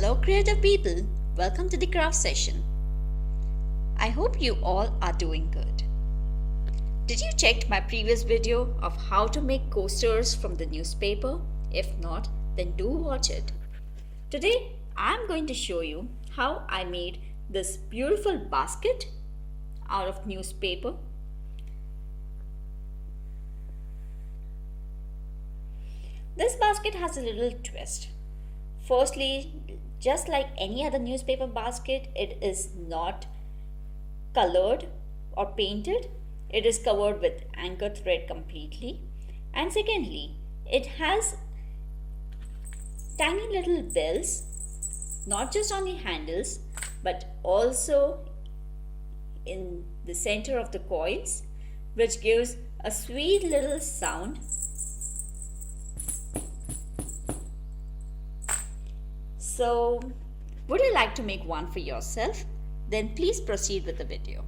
Hello creative people, welcome to the craft session. I hope you all are doing good. Did you check my previous video of how to make coasters from the newspaper? If not, then do watch it. Today I'm going to show you how I made this beautiful basket out of newspaper. This basket has a little twist. Firstly, just like any other newspaper basket, it is not colored or painted. It is covered with anchor thread completely. And secondly, it has tiny little bells, not just on the handles, but also in the center of the coils, which gives a sweet little sound. So, would you like to make one for yourself? Then please proceed with the video.